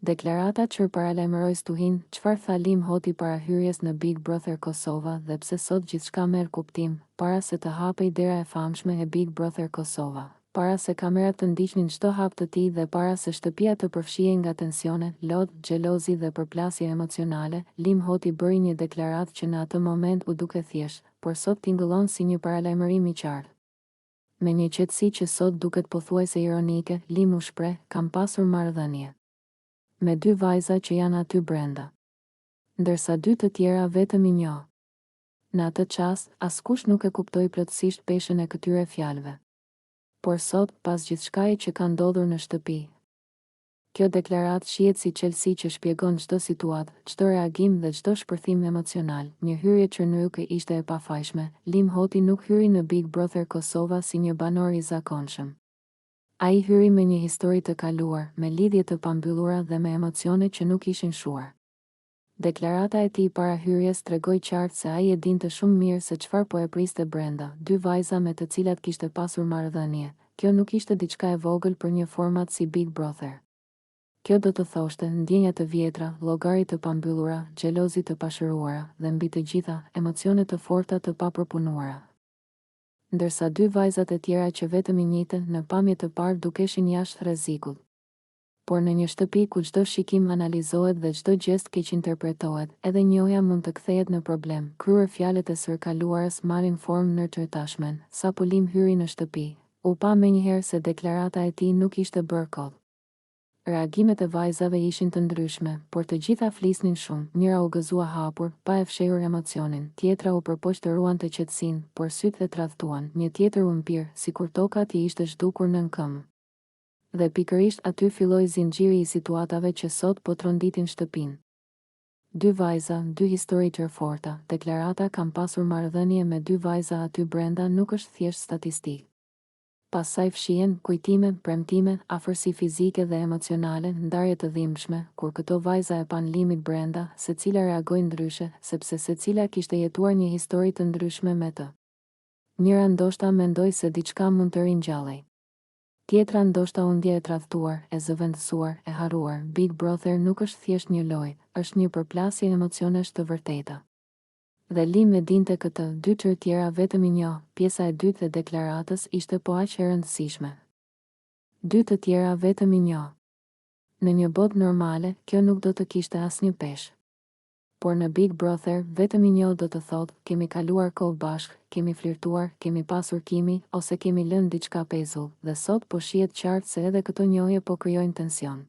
Deklarata që paralajmëroi stuhin, çfarë tha Lim Hoti para hyrjes në Big Brother Kosova dhe pse sot gjithçka merr kuptim, para se të hapej dera e famshme e Big Brother Kosova, para se kamerat të ndiqnin çdo hap të tij dhe para se shtëpia të përfshihej nga tensione, lodh, xhelozi dhe përplasje emocionale, Lim Hoti bëri një deklaratë që në atë moment u duke thjesht, por sot tingëllon si një paralajmërim i qartë. Me një qetësi që sot duket pothuajse ironike, Lim u shpreh, kam pasur marrëdhënie me 2 vajza që janë aty brenda, ndërsa 2 të tjera vetëm i njoh. Në atë çast, askush nuk e kuptoi plotësisht peshën e këtyre fjalëve. Por sot, pas gjithçkaje që ka ndodhur në shtëpi, kjo deklaratë shihet si çelësi që shpjegon çdo situatë, çdo reagim dhe çdo shpërthim emocional. Një hyrje që nuk ishte e pafajshme. Lim Hoti nuk hyri në Big Brother Kosova si një banor i zakonshëm. Ai hyri me një histori të kaluar, me lidhje të pambyllura dhe me emocione që nuk ishin shuar. Deklarata e tij para hyrjes tregoi qartë se ai e dinte shumë mirë se çfarë po e priste brenda, 2 vajza me të cilat kishte pasur marrëdhënie. Kjo nuk ishte diçka e vogël për një format si Big Brother. Kjo do të thoshte ndjenja të vjetra, llogari të pambyllura, xhelozi të pashëruara dhe mbi të gjitha, emocione të forta të papërpunuara. Ndërsa 2 vajzat e tjera që vetëm i njihten në pamje të parë dukeshin jashtë rrezikut. Por në një shtëpi ku çdo shikim analizohet dhe çdo gjest keq interpretohet, edhe njohja mund të kthehet në problem. Kryer fjalët e sërkaluarës marrin formë në tërtashmen. Sapo Lim hyri në shtëpi, u pa menjëherë se deklarata e tij nuk ishte bërë kot. Reagimet e vajzave ishin të ndryshme, por të gjitha flisnin shumë. Njëra u gëzua hapur, pa e fshehur emocionin, tjetra u përpoq të ruante qetësinë, por sytë e tradhtuan. Një tjetër u mpir, sikur toka i ishte zhdukur nën këmbë. Dhe pikërisht aty filloi zinxhiri i situatave që sot po tronditin shtëpinë. 2 vajza, 2 histori të forta. Deklarata kam pasur marrëdhënie me 2 vajza aty brenda nuk është thjesht statistikë. Pas saj fshihen kujtime, premtime, afërsi fizike dhe emocionale, ndarje të dhimbshme, kur këto vajza e pan Limit brenda, secila reagoi ndryshe, sepse secila kishte jetuar një histori të ndryshme me të. Njëra ndoshta mendoi se diçka mund të ringjallej. Tjetra ndoshta u ndje e tradhtuar, e zëvendësuar, e harruar. Big Brother nuk është thjesht një lojë, është një përplasje emocionesh të vërteta. Dhe Lim e dinte këtë, 2 të tjera vetëm i njoh. Pjesa e dytë e deklaratës ishte po aq e rëndësishme. 2 të tjera vetëm i njoh. Në një botë normale, kjo nuk do të kishte asnjë peshë. Por në Big Brother, vetëm i njoh do të thotë, kemi kaluar kohë bashkë, kemi flirtuar, kemi pasur kimi, ose kemi lënë diçka pezull, dhe sot po shihet qartë se edhe këto njohje po krijojnë tension.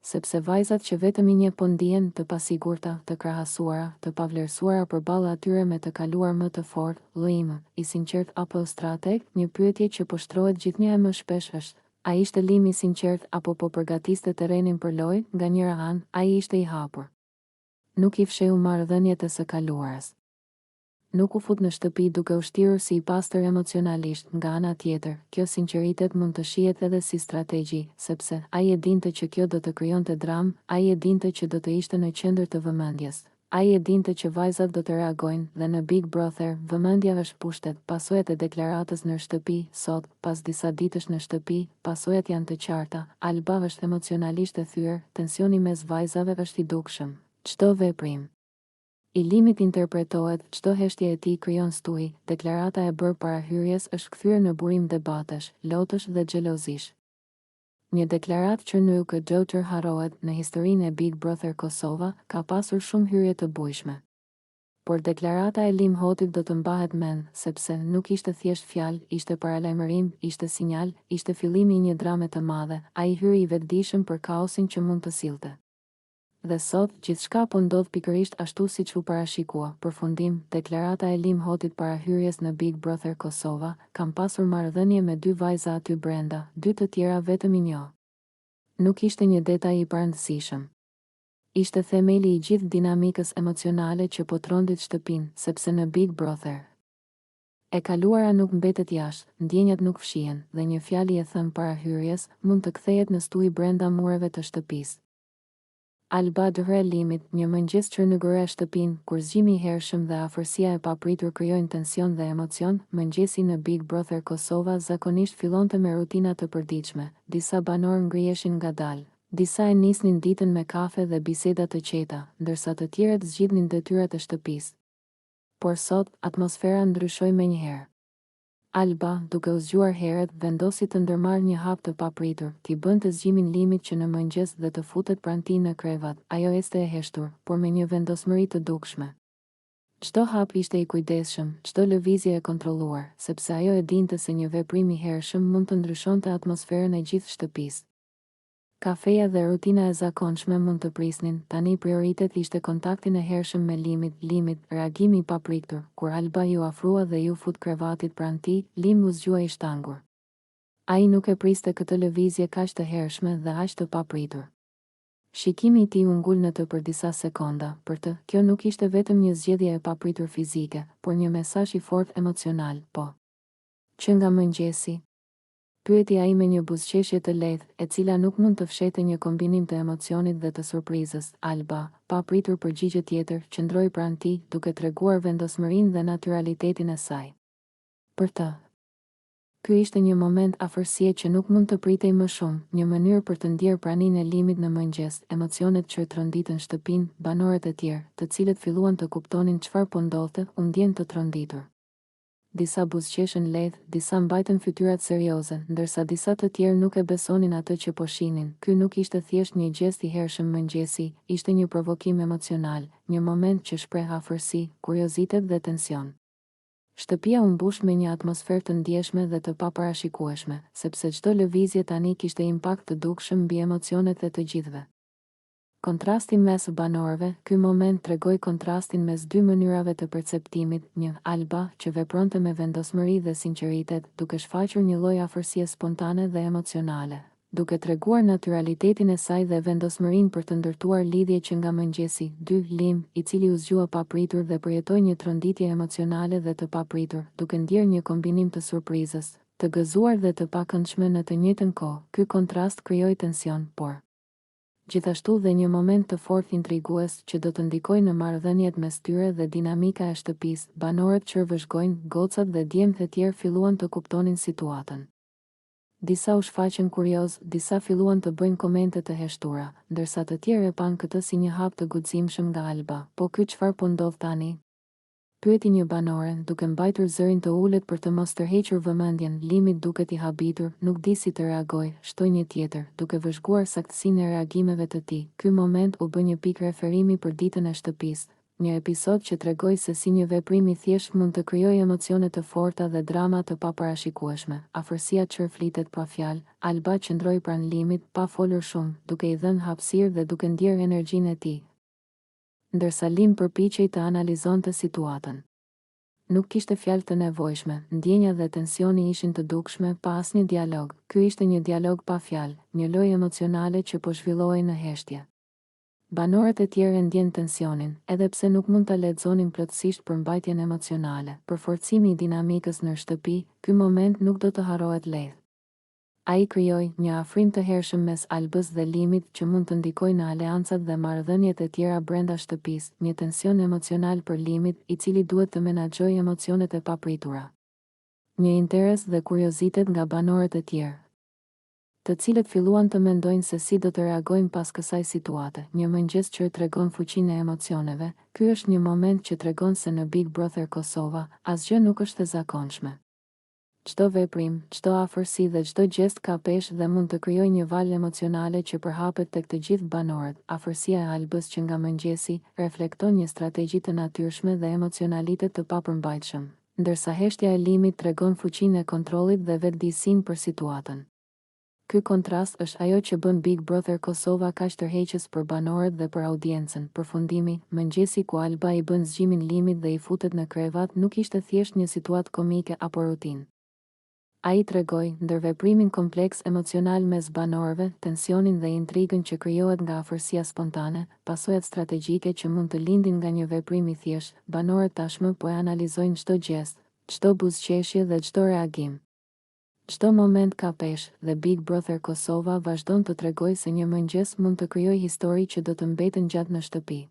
Sepse vajzat që vetëm i njeh po ndihen të pasigurta, të krahasuara, të pavlerësuara përballë atyre me të kaluar më të fortë, Lim, i sinqert apo strateg? Një pyetje që po shtrohet gjithnjëherë më shpesh është: a ishte Lim i sinqert apo po përgatiste terrenin për lojë? Nga njëra anë, ai ishte i hapur. Nuk i fsheu marrëdhëniet e së kaluarës. Nuk u fut në shtëpi duke u shtirur si i pastër emocionalisht. Nga ana tjetër, kjo sinqeritet mund të shihet edhe si strategji, sepse ai e dinte që kjo do të krijonte dramë, ai e dinte që do të ishte në qendër të vëmendjes. Ai e dinte që vajzat do të reagojnë dhe në Big Brother, vëmendja është pushtet. Pasojat e deklaratës në shtëpi, sot, pas disa ditësh në shtëpi, pasojat janë të qarta. Alba është emocionalisht e thyer, tensioni mes vajzave është i dukshëm. Çdo veprim i Limit interpretohet, çdo heshtje e tij krijon stuhi. Deklarata e bërë para hyrjes është kthyer në burim debatesh, lotësh dhe xhelozish. Një deklaratë që nuk do të harrohet në historinë e Big Brother Kosova, ka pasur shumë hyrje të bujshme. Por deklarata e Lim Hotit do të mbahet mend, sepse nuk ishte thjesht fjalë, ishte paralajmërim, ishte sinjal, ishte fillimi i një drame të madhe. Ai hyri i vetëdijshëm për kaosin që mund të sillte. Dhe sot, gjithçka po ndodh pikërisht ashtu siç u parashikua. Përfundim, deklarata e Lim Hotit para hyrjes në Big Brother Kosova, kam pasur marrëdhënie me 2 vajza aty brenda, 2 të tjera vetëm i njoh. Nuk ishte një detaj i parëndësishëm. Ishte themeli i gjithë dinamikës emocionale që po trondit shtëpinë, sepse në Big Brother e kaluara nuk mbetet jashtë, ndjenjat nuk fshihen, dhe një fjalë e thënë para hyrjes mund të kthehet në stuhi brenda mureve të shtëpisë. Alba dëhre Limit, një mëngjes që nëgëre shtëpinë, kur zgjimi i hershëm dhe afërsia e papritur krijojnë tension dhe emocion. Mëngjesi në Big Brother Kosova zakonisht fillonte me rutina të përditshme. Disa banorë ngriheshin ngadalë, Disa e nisnin ditën me kafe dhe biseda të qeta, ndërsa të tjerët zgjidhnin detyrat e shtëpisë. Por sot, atmosfera ndryshoi menjëherë. Alba, duke u zgjuar herët, vendosi të ndërmarrë një hap të papritur, t'i bënte zgjimin Limit që në mëngjes dhe të futet pranë tij në krevat. Ajo ecte e heshtur, por me një vendosmëri të dukshme. Çdo hap ishte i kujdesshëm, çdo lëvizje e kontrolluar, sepse ajo e dinte se një veprim i hershëm mund të ndryshonte atmosferën e gjithë shtëpisë. Kafeja dhe rutina e zakonshme mund të prisnin, tani prioritet ishte kontaktin e hershëm me Limit, reagimi i papritur. Kur Alba ju afrua dhe ju fut krevatit pranë tij, Lim u zgjua i shtangur. Ai nuk e priste këtë lëvizje kaq të hershme dhe aq të papritur. Shikimi i tij u ngul në të për disa sekonda. Për të, kjo nuk ishte vetëm një zgjedhje e papritur fizike, por një mesazh i fortë emocional. Po, që nga mëngjesi? Pyeti ai me një buzëqeshje të lehtë, e cila nuk mund të fshete një kombinim të emocionit dhe të surprizës. Alba, pa pritur përgjigje tjetër, qëndroi pranë tij, duke treguar vendosmërinë dhe natyralitetin e saj. Për të, ky ishte një moment afërsie që nuk mund të pritej më shumë, një mënyrë për të ndjerë praninë e Limit në mëngjes. Emocionet që tronditën shtëpinë, banorët e tjerë, të cilët filluan të kuptonin çfarë po ndodhte, u ndjen të tronditur. Disa buzëqeshën lehtë, disa mbajtën fytyrat serioze, ndërsa disa të tjerë nuk e besonin atë që po shihnin. Ky nuk ishte thjesht një gjest i hershëm mëngjesi, ishte një provokim emocional, një moment që shpreh afërsi, kuriozitet dhe tension. Shtëpia u mbush me një atmosferë të ndjeshme dhe të paparashikueshme, sepse çdo lëvizje tani kishte impakt të dukshëm mbi emocionet e të gjithëve. Kontrasti mes banorëve, ky moment tregoi kontrastin mes dy mënyrave të perceptimit, një Alba që vepronte me vendosmëri dhe sinqeritet, duke shfaqur një lloj afërsie spontane dhe emocionale, duke treguar natyralitetin e saj dhe vendosmërinë për të ndërtuar lidhje që nga mëngjesi. 2 Lim, i cili u zgjua papritur dhe përjetoi një tronditje emocionale dhe të papritur, duke ndjerë një kombinim të surprizës, të gëzuar dhe të pakëndshme në të njëjtën kohë. Ky kontrast krijoi tension, por gjithashtu dhe një moment të fortë intrigues që do të ndikojë në marrëdhëniet mes tyre dhe dinamika e shtëpisë. Banorët që vëzhgojnë, gocat dhe djemtë e tjerë filluan të kuptonin situatën. Disa u shfaqën kurioz, disa filluan të bëjnë komente të heshtura, ndërsa të tjerë e panë këtë si një hap të guximshëm nga Alba. Po ky çfarë po ndodh tani? Pyeti një banore, duke mbajtur zërin të ulët për të mos tërhequr vëmendjen. Limit duket i habitur, nuk di si të reagojë, shtoi një tjetër, duke vëzhguar saktësinë e reagimeve të tij. Ky moment u bë një pikë referimi për ditën e shtëpisë, një episod që tregoi se si një veprim i thjeshtë mund të krijojë emocione të forta dhe drama të paparashikueshme. Afërsia çrflitet pa fjalë. Alba qëndroi pranë Limit, pa folur shumë, duke i dhënë hapësirë dhe duke ndjerë energjinë e tij, ndërsa Lim përpiqej të analizonte situatën. Nuk kishte fjalë të nevojshme, ndjenja dhe tensioni ishin të dukshme, pa asnjë dialog. Ky ishte një dialog pa fjalë, një lojë emocionale që po zhvillohej në heshtje. Banorët e tjerë ndjen tensionin, edhe pse nuk mund ta lexonin plotësisht përmbajtjen emocionale. Për forcimi i dinamikës në shtëpi, ky moment nuk do të harrohet lehtë. Ai krijoi një afrim të hershëm mes Albës dhe Limit që mund të ndikojë në aleancat dhe marrëdhëniet e tjera brenda shtëpisë, një tension emocional për Limit, i cili duhet të menaxhojë emocionet e papritura. Një interes dhe kuriozitet nga banorët e tjerë, të cilët filluan të mendojnë se si do të reagojnë pas kësaj situate. Një mëngjes që tregon fuqinë e emocioneve. Ky është një moment që tregon se në Big Brother Kosova, asgjë nuk është e zakonshme. Çdo veprim, çdo afërsi dhe çdo gjest ka peshë dhe mund të krijojë një valë emocionale që përhapet tek të gjithë banorët. Afërsia e Albës që nga mëngjesi reflekton një strategji të natyrshme dhe emocionalitet të papërmbajtshëm, ndërsa heshtja e Limit tregon fuqinë e kontrollit dhe vetëdijsinë për situatën. Ky kontrast është ajo që bën Big Brother Kosova kaq tërheqës për banorët dhe për audiencën. Përfundimi, mëngjesi ku Alba i bën zgjimin Limit dhe i futet në krevat nuk ishte thjesht një situatë komike apo rutinë. Ai tregoi ndërveprimin kompleks emocional mes banorëve, tensionin dhe intrigën që krijohet nga afërsia spontane, pasojat strategjike që mund të lindin nga një veprim i thjeshtë. Banorët tashmë po e analizojnë çdo gjest, çdo buzëqeshje dhe çdo reagim. Çdo moment ka peshë dhe Big Brother Kosova vazhdon të tregojë se një mëngjes mund të krijojë histori që do të mbeten gjatë në shtëpi.